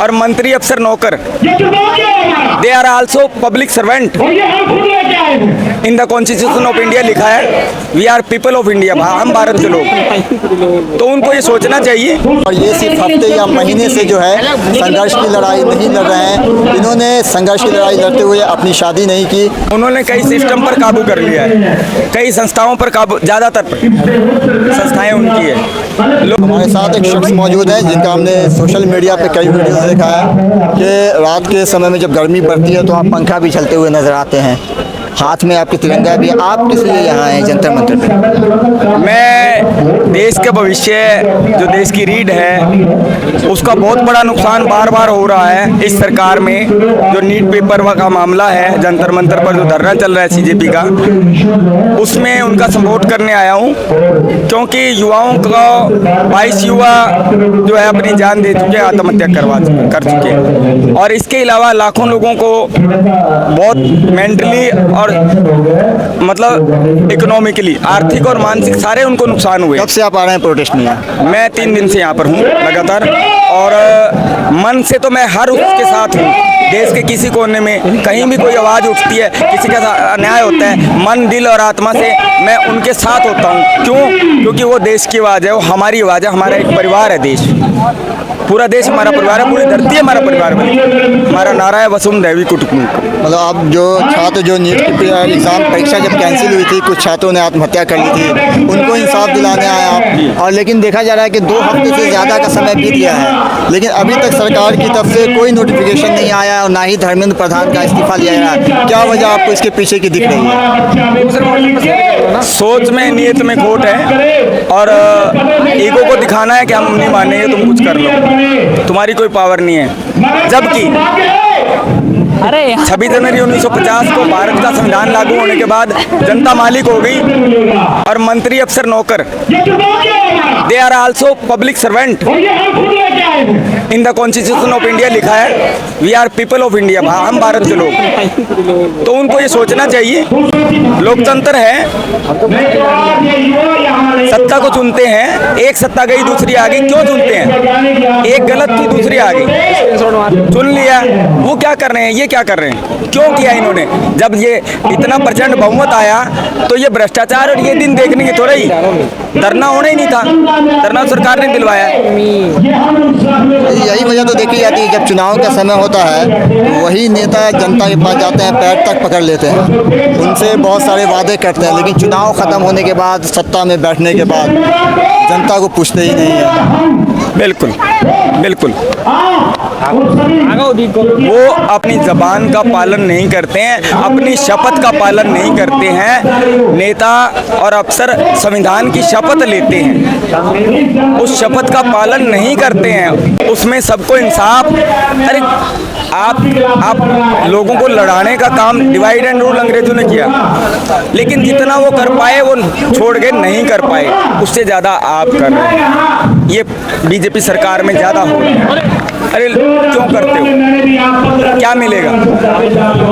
और मंत्री अफसर नौकर, they are also public servant. In the constitution of India लिखा है we are people of India, हम भारत के लोग। तो उनको ये सोचना चाहिए। और ये सिर्फ हफ्ते या महीने से जो है संघर्ष की लड़ाई नहीं लड़ रहे हैं। इन्होंने संघर्ष की लड़ाई लड़ते हुए अपनी शादी नहीं की। उन्होंने कई सिस्टम पर काबू कर लिया है, कई संस्थाओं पर काबू, ज़्यादातर संस्थाएं उनकी है। हमारे साथ एक शख्स मौजूद है जिनका हमने सोशल मीडिया पे कई वीडियो देखा है कि रात के समय में जब गर्मी पड़ती है तो आप पंखा भी चलते हुए नजर आते हैं, हाथ में आपके तिरंगा भी। आप किस लिए यहाँ हैं जंतर मंतर पे? मैं देश के भविष्य, जो देश की रीढ़ है, उसका बहुत बड़ा नुकसान बार बार हो रहा है इस सरकार में। जो नीट पेपर का मामला है, जंतर मंतर पर जो धरना चल रहा है सीजेपी का, उसमें उनका सपोर्ट करने आया हूँ। क्योंकि युवाओं को 22 युवा जो है अपनी जान दे चुके, आत्महत्या कर चुके हैं। और इसके अलावा लाखों लोगों को बहुत मेंटली और मतलब इकोनॉमिकली, आर्थिक और मानसिक सारे उनको नुकसान हुए। कब से आप आ रहे हैं प्रोटेस्ट में? मैं 3 दिन से यहाँ पर हूँ लगातार, और मन से तो मैं हर उसके साथ हूँ। देश के किसी कोने में कहीं भी कोई आवाज़ उठती है, किसी का अन्याय होता है, मन, दिल और आत्मा से मैं उनके साथ होता हूँ। क्यों? क्योंकि वो देश की आवाज़ है, वो हमारी आवाज़ है, हमारा एक परिवार है देश। पूरा देश हमारा परिवार है, पूरी धरती हमारा परिवार है। हमारा नारा है वसुंधैव कुटुंबकम। मतलब आप जो छात्र जो नीट की एग्ज़ाम परीक्षा जब कैंसिल हुई थी, कुछ छात्रों ने आत्महत्या कर ली थी, उनको इंसाफ दिलाने आए आप। और लेकिन देखा जा रहा है कि 2 हफ्ते से ज़्यादा का समय बीत गया है, लेकिन अभी तक सरकार की तरफ से कोई नोटिफिकेशन नहीं आया और ना ही धर्मेंद्र प्रधान का इस्तीफा लिया जा रहा है। क्या वजह आपको इसके पीछे की दिख रही है? सोच में, नीयत में खोट है, और ईगो को दिखाना है कि हम नहीं मानेंगे, तुम कुछ कर लो, तुम्हारी कोई पावर नहीं है। जबकि 26 जनवरी 1950 को भारत का संविधान लागू होने के बाद जनता मालिक हो गई, और मंत्री अफसर नौकर, they are also public servant. In the constitution of India लिखा है we are people of India, हम भारत के लोग। तो उनको ये सोचना चाहिए। लोकतंत्र है, सत्ता को चुनते हैं, एक सत्ता गई दूसरी आ गई। क्यों चुनते हैं? एक गलत थी दूसरी आ गई, चुन लिया। वो क्या कर रहे हैं, ये क्या कर रहे हैं, क्यों किया इन्होंने? जब ये इतना प्रचंड बहुमत आया तो ये भ्रष्टाचार और ये दिन देखने के थोड़ा ही, धरना होना ही नहीं था, धरना सरकार ने दिलवाया। यही वजह तो देखी जाती है, जब चुनाव का समय होता है वही नेता जनता के पास जाते हैं, पैर तक पकड़ लेते हैं, उनसे बहुत सारे वादे करते हैं, लेकिन चुनाव खत्म होने के बाद, सत्ता में बैठने के बाद जनता को पूछते ही नहीं है। बिल्कुल बिल्कुल, वो अपनी जबान का पालन नहीं करते हैं, अपनी शपथ का पालन नहीं करते हैं। नेता और अफसर संविधान की शपथ लेते हैं, उस शपथ का पालन नहीं करते हैं, उसमें सबको इंसाफ। अरे आप लोगों को लड़ाने का काम डिवाइड एंड रूल अंग्रेजों ने किया, लेकिन जितना वो कर पाए वो छोड़ के नहीं कर पाए, उससे ज़्यादा आप कर रहे हैं। ये बीजेपी सरकार में ज़्यादा हो रहा है। अरे क्यों करते हो? क्या मिलेगा?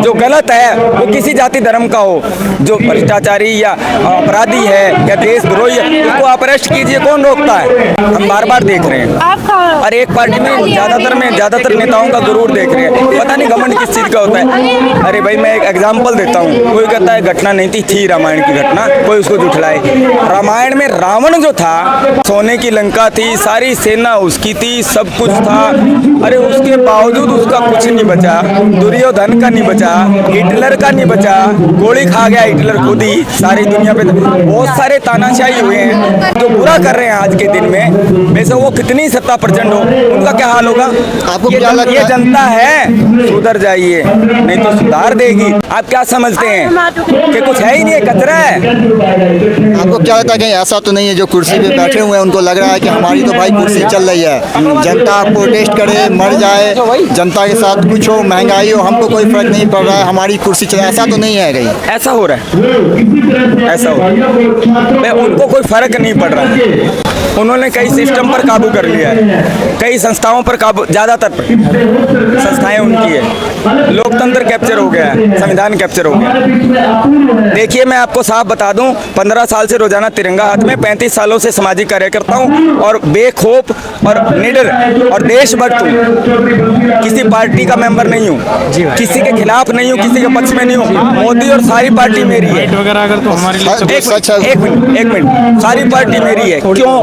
जो गलत है वो किसी जाति धर्म का हो, जो भ्रष्टाचारी या अपराधी है या देशद्रोही है, उसको आप अरेस्ट कीजिए, कौन रोकता है? हम बार बार देख रहे हैं, और एक पार्टी में ज़्यादातर नेताओं का गुरूर देख रहे हैं। पता नहीं घमंड किस चीज़ का होता है। अरे भाई, मैं एक एग्जाम्पल देता हूँ। कोई कहता है घटना नहीं थी रामायण की घटना, कोई उसको जुठलाए। रामायण में रावण जो था, सोने की लंका थी, सारी सेना उसकी थी, सब कुछ था। अरे उसके बावजूद उसका कुछ नहीं बचा, दुर्योधन का नहीं बचा, हिटलर का नहीं बचा, गोली खा गया हिटलर खुद ही। सारी दुनिया पे बहुत सारे तानाशाही हुए हैं जो बुरा कर रहे हैं आज के दिन में, वैसे वो कितनी सत्ता प्रचंड हो, उनका क्या हाल होगा? आपको क्या लगता है? ये जनता है, सुधर जाइए, नहीं तो सुधार देगी। आप क्या समझते हैं कि कुछ है ही नहीं, कचरा है? आपको क्या लगता है कि ऐसा तो नहीं है जो कुर्सी पे बैठे हुए हैं उनको लग रहा है कि हमारी तो भाई कुर्सी चल रही है, जनता प्रोटेस्ट करे, मर जाए, जनता के साथ कुछ हो, महंगाई हो, हमको कोई फर्क नहीं पड़ रहा है, हमारी कुर्सी चले, ऐसा तो नहीं है? कहीं ऐसा हो रहा है, ऐसा हो रहा है। उनको कोई फर्क नहीं पड़ रहा है। उन्होंने कई सिस्टम पर काबू कर लिया है, कई संस्थाओं पर काबू, ज़्यादातर संस्थाएं उनकी है। लोकतंत्र कैप्चर हो गया है, संविधान कैप्चर हो गया। देखिए मैं आपको साफ बता दूं, 15 साल से रोजाना तिरंगा हाथ में, 35 सालों से सामाजिक कार्य करता हूं और बेखौफ और निडर और देशभक्त हूं। किसी पार्टी का मेंबर नहीं हूं, किसी के खिलाफ नहीं हूं, किसी के पक्ष में नहीं हूं। मोदी और सारी पार्टी मेरी है। एक मिनट, सारी पार्टी मेरी है। क्यों?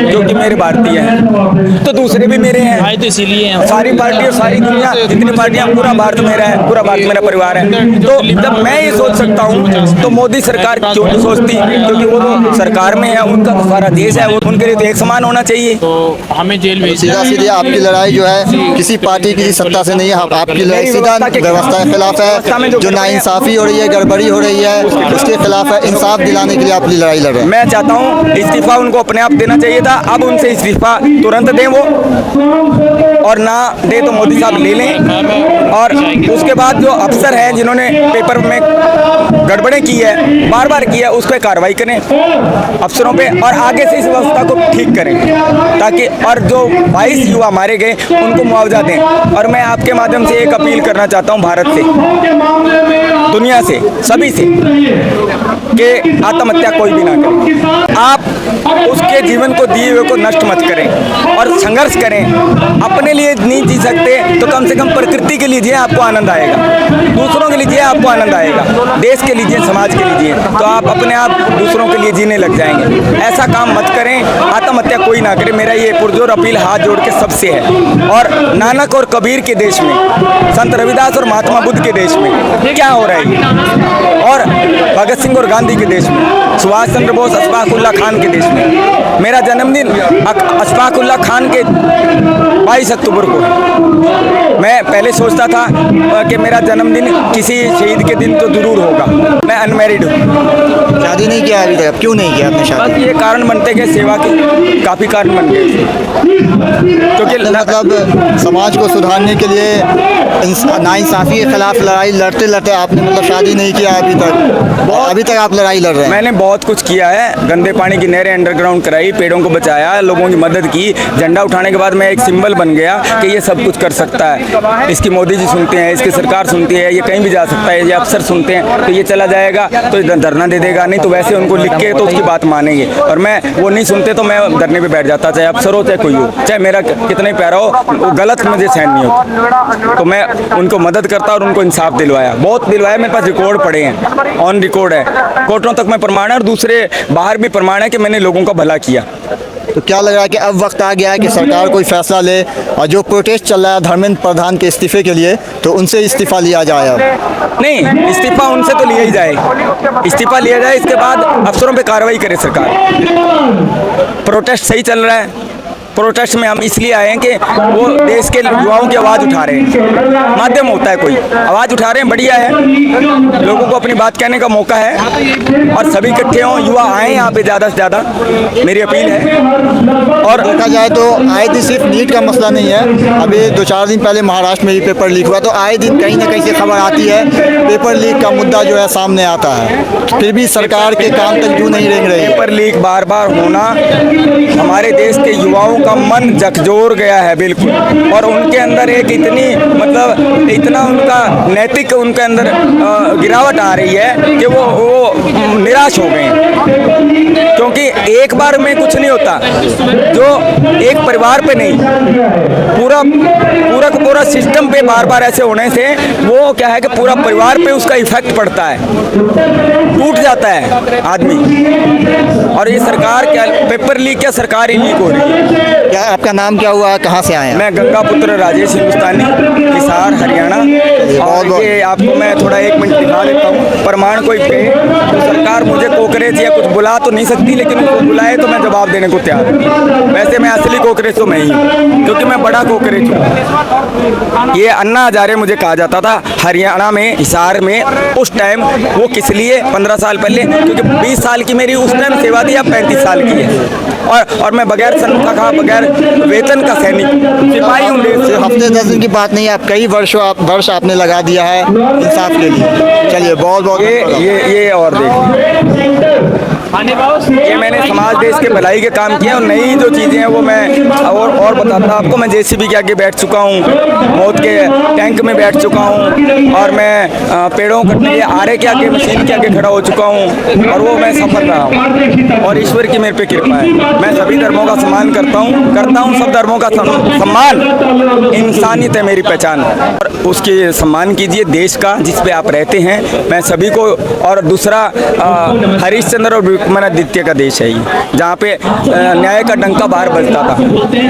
क्योंकि मेरे भारतीय हैं, तो दूसरे भी मेरे हैं। तो इसीलिए सारी पार्टी और सारी दुनिया, जितनी पार्टियां, पूरा भारत मेरा है, पूरा भारत मेरा परिवार है। तो जब मैं ये सोच सकता हूँ तो मोदी सरकार क्यों नहीं सोचती? क्योंकि वो तो सरकार में है, उनका तो सारा देश है, उनके लिए तो एक समान होना चाहिए। तो हमें जेल भेज सीधा सीधी आपकी लड़ाई जो है किसी पार्टी की सत्ता से नहीं है, आपकी लड़ाई सीधा व्यवस्था के खिलाफ है। जो नाइंसाफी हो रही है, गड़बड़ी हो रही है, उसके खिलाफ है। इंसाफ दिलाने के लिए आप लड़ाई लड़ रहे हैं। मैं चाहता हूँ इस्तीफा उनको अपने आप देना चाहिए था। अब उनसे इस्तीफा तुरंत दें वो, और ना दे तो मोदी साहब ले लें। और उसके बाद जो अफसर हैं जिन्होंने पेपर में गड़बड़ें की है, बार बार की है, उस पर कार्रवाई करें अफसरों पे, और आगे से इस व्यवस्था को ठीक करें ताकि, और जो 22 युवा मारे गए उनको मुआवजा दें। और मैं आपके माध्यम से एक अपील करना चाहता हूँ भारत से, दुनिया से, सभी से, कि आत्महत्या कोई भी ना करे। आप उसके जीवन को दिए हुए को नष्ट मत करें और संघर्ष करें। अपने लिए नहीं जी सकते तो कम से कम प्रकृति के लीजिए, आपको आनंद आएगा। दूसरों के लीजिए, आपको आनंद आएगा। देश के लीजिए, समाज के लीजिए, तो आप अपने आप दूसरों के लिए जीने लग जाएंगे। ऐसा काम मत करें, आत्महत्या कोई ना करे। मेरा ये पुरजोर अपील हाथ जोड़ के सबसे है। और नानक और कबीर के देश में, संत रविदास और महात्मा बुद्ध के देश में क्या हो रहा है, और भगत सिंह और गांधी के देश में, सुभाष चंद्र बोस, अशफाक उल्लाह खान के देश में। मेरा जन्मदिन अशफाक उल्लाह खान के 22 अक्टूबर को है। मैं पहले सोचता था कि मेरा जन्मदिन किसी शहीद के दिन तो जरूर होगा। मैं अनमैरिड हूँ, शादी नहीं किया अभी तक। क्यों नहीं किया आपने शादी? बस ये कारण बनते गए, सेवा के काफ़ी कारण बन गए। क्योंकि मतलब समाज को सुधारने के लिए नाइंसाफी के खिलाफ लड़ाई लड़ते लड़ते आपने मतलब शादी नहीं किया अभी तक आप लड़ाई लड़ रहे हैं। मैंने बहुत कुछ किया है। गंदे पानी की नहरें अंडरग्राउंड कराई, पेड़ों को बचाया, लोगों की मदद की। झंडा उठाने के बाद मैं एक सिंबल बन गया कि ये सब कुछ कर सकता है। इसकी मोदी जी सुनते हैं, इसकी सरकार सुनती है, ये कहीं भी जा सकता है। ये अफसर सुनते हैं तो ये चला जाएगा तो धरना दे देगा, नहीं तो वैसे उनको लिख के तो उसकी बात मानेंगे। और मैं वो नहीं सुनते तो मैं धरने पे बैठ जाता, चाहे अफसर हो चाहे कोई हो, चाहे मेरा कितना ही प्यारा हो, वो गलत मुझे सहन नहीं होता। तो मैं उनको मदद करता और उनको इंसाफ दिलवाया, बहुत दिलवाया। मेरे पास रिकॉर्ड पड़े हैं, ऑन रिकॉर्ड है, कोर्टों तक में प्रमाण है और दूसरे बाहर भी प्रमाण है कि मैंने लोगों का भला किया। तो क्या लग रहा है कि अब वक्त आ गया है कि सरकार कोई फैसला ले, और जो प्रोटेस्ट चल रहा है धर्मेंद्र प्रधान के इस्तीफे के लिए, तो उनसे इस्तीफा लिया जाए? अब नहीं, इस्तीफा उनसे तो लिया ही जाए, इस्तीफा लिया जाए। इसके बाद अफसरों पे कार्रवाई करे सरकार। प्रोटेस्ट सही चल रहा है, प्रोटेस्ट में हम इसलिए आए हैं कि वो देश के युवाओं की आवाज़ उठा रहे हैं। माध्यम होता है, कोई आवाज़ उठा रहे हैं, बढ़िया है। लोगों को अपनी बात कहने का मौका है और सभी इकट्ठे हों, युवा आएँ यहाँ पे ज़्यादा से ज़्यादा, मेरी अपील है। और देखा जाए तो आए दिन सिर्फ नीट का मसला नहीं है। अभी 2-4 दिन पहले महाराष्ट्र में भी पेपर लीक हुआ, तो आए दिन कहीं ना कहीं से खबर आती है, पेपर लीक का मुद्दा जो है सामने आता है। फिर भी सरकार के काम तक क्यों नहीं रेंग रही है? पेपर लीक बार बार होना हमारे देश के युवाओं का मन झकझोर गया है बिल्कुल। और उनके अंदर एक इतनी मतलब इतना उनका नैतिक उनके अंदर गिरावट आ रही है कि वो निराश हो गए हैं। क्योंकि एक बार में कुछ नहीं होता, जो एक परिवार पे नहीं, पूरा पूरा का पूरा सिस्टम पे बार बार ऐसे होने से वो क्या है कि पूरा परिवार पे उसका इफेक्ट पड़ता है, टूट जाता है आदमी। और ये सरकार क्या, पेपर लीक क्या सरकार ही लीक हो रही है। क्या आपका नाम क्या हुआ, कहाँ से आए हैं? मैं गंगा पुत्र राजेश हिंदुस्तानी, हिसार हरियाणा। और ये आपको मैं थोड़ा 1 मिनट दिखा देता हूँ प्रमाण कोई पे। तो सरकार मुझे कोकरेच या कुछ बुला तो नहीं सकती, लेकिन उसको बुलाए तो मैं जवाब देने को तैयार हूँ। वैसे मैं असली कोकरेच तो मैं ही हूँ, क्योंकि मैं बड़ा कोकरेच हूँ। ये अन्ना हजारे मुझे कहा जाता था हरियाणा में, हिसार में। उस टाइम वो किस लिए 15 साल पहले, क्योंकि 20 साल की मेरी उस टाइम सेवा थी, अब 35 साल की है। और मैं बगैर तनख्वाह बगैर वेतन का सैनिक सिपाही हूँ। सिर्फ हफ्ते 10 दिन की बात नहीं है, आप कई वर्ष आपने लगा दिया है इंसाफ के लिए। चलिए बहुत बहुत ये और देखिए ये मैंने समाज देश के भलाई के काम किए और नई जो चीज़ें हैं वो मैं और बताता आपको। मैं जेसीबी के आगे बैठ चुका हूँ, मौत के टैंक में बैठ चुका हूँ और मैं पेड़ों को कटने के आरे के आगे मशीन के आगे खड़ा हो चुका हूँ और वो मैं सफल रहा हूँ और ईश्वर की मेरे पे कृपा है। मैं सभी धर्मों का सम्मान करता हूँ सब धर्मों का सम्मान। इंसानियत है मेरी पहचान और उसके सम्मान कीजिए देश का जिस पे आप रहते हैं। मैं सभी को और दूसरा हरिश्चंद्र और विक्रमादित्य का देश है ये, जहाँ पे न्याय का डंका बाहर बजता था।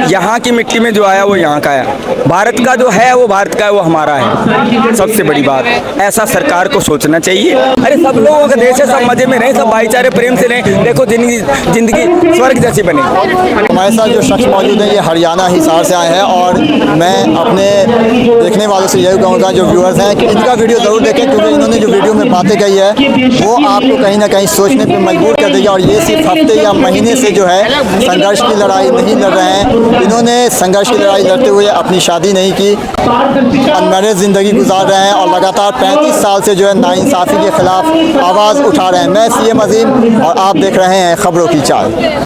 यहाँ की मिट्टी में जो आया वो यहाँ का है। भारत का जो है वो भारत का है, वो हमारा है। सबसे बड़ी बात ऐसा सरकार को सोचना चाहिए। अरे सब लोगों का देश है, सब मजे में रहें, सब भाईचारे प्रेम से रहें। देखो जिंदगी स्वर्ग जैसी बने। हमारे साथ जो शख्स मौजूद है ये हरियाणा हिसार से आए हैं और मैं अपने देखने वालों से यही कहूँगा जो व्यूअर्स हैं कि इनका वीडियो ज़रूर देखें, क्योंकि इन्होंने जो वीडियो में बातें कही है वो आपको कहीं ना कहीं सोचने पर मजबूर कर देगी। और ये सिर्फ हफ्ते या महीने से जो है संघर्ष की लड़ाई नहीं लड़ रहे हैं। इन्होंने संघर्ष की लड़ाई लड़ते हुए अपनी शादी नहीं की, अनमैरिड ज़िंदगी गुजार रहे हैं और लगातार 35 साल से जो है नाइंसाफ़ी के ख़िलाफ़ आवाज़ उठा रहे हैं। मैं CM अज़ीम और आप देख रहे हैं खबरों की चाल।